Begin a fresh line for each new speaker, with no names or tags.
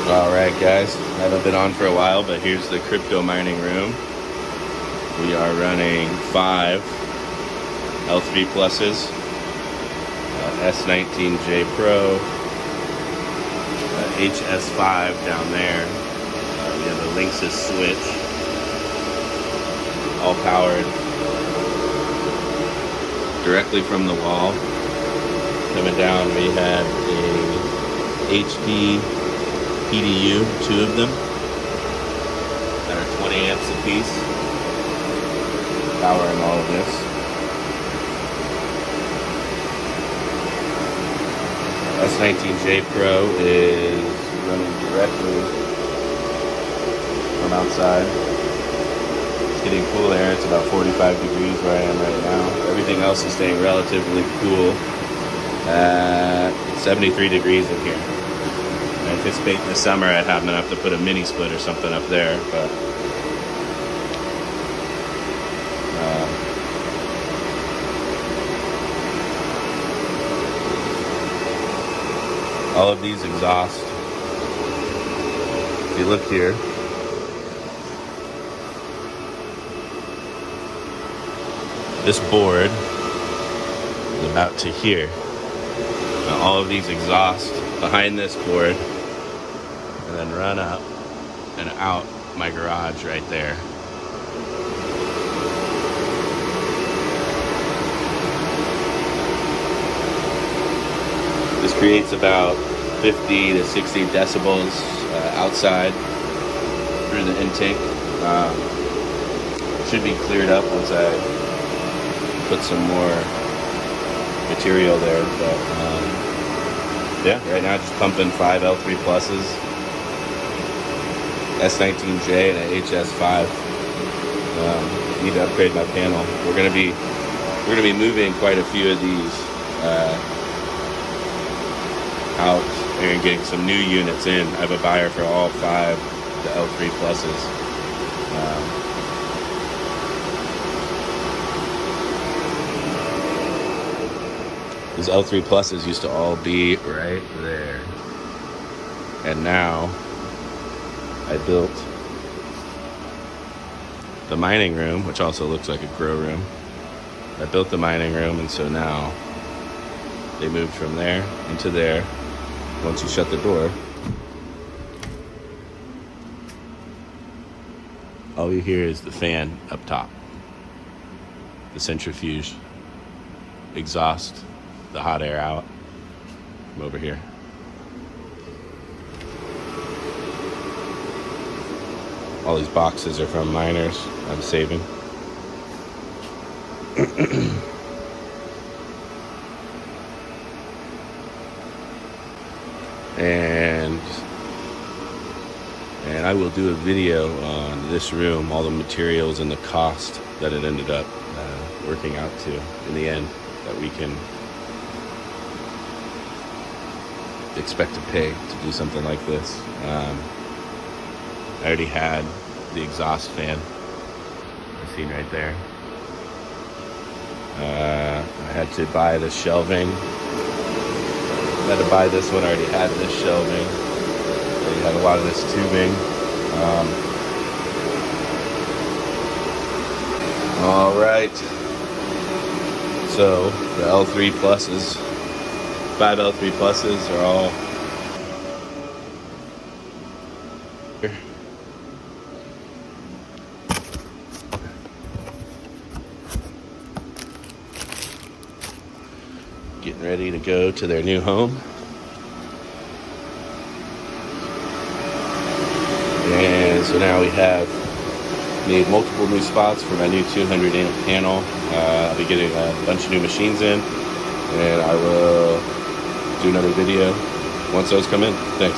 Alright guys, haven't been on for a while, but here's the crypto mining room. We are running 5 L3 pluses, S19jPro, HS5 down there. We have a Linksys switch, all powered directly from the wall. Coming down, we had a HP PDU, 2 of them, that are 20 amps a piece, powering all of this. S19jPro is running directly from outside. It's getting cool air. It's about 45 degrees where I am right now. Everything else is staying relatively cool at 73 degrees in here. I anticipate in the summer I'd have enough to put a mini split or something up there, but all of these exhaust, if you look here, this board is about to here. Now all of these exhaust behind this board and then run up and out my garage right there. This creates about 50 to 60 decibels outside through the intake. Should be cleared up once I put some more material there, but yeah, right now just pumping 5 L3 pluses, S19J and a HS5. Need to upgrade my panel. We're gonna be moving quite a few of these out and getting some new units in. I have a buyer for all 5 the L3 pluses. These L3 pluses used to all be right there. And now I built the mining room, which also looks like a grow room. I built the mining room, and so now they moved from there into there. Once you shut the door, all you hear is the fan up top, the centrifuge, exhaust the hot air out from over here. All these boxes are from miners I'm saving. And I will do a video on this room, all the materials and the cost that it ended up working out to in the end, that we can expect to pay to do something like this. I already had the exhaust fan, I've seen right there. I had to buy the shelving. I had to buy this one. I already had this shelving. I already had a lot of this tubing. All right. So the L3 pluses, 5 L3 pluses are all here. Getting ready to go to their new home. And so now we have made multiple new spots for my new 200 amp panel. I'll be getting a bunch of new machines in, and I will do another video once those come in. Thanks.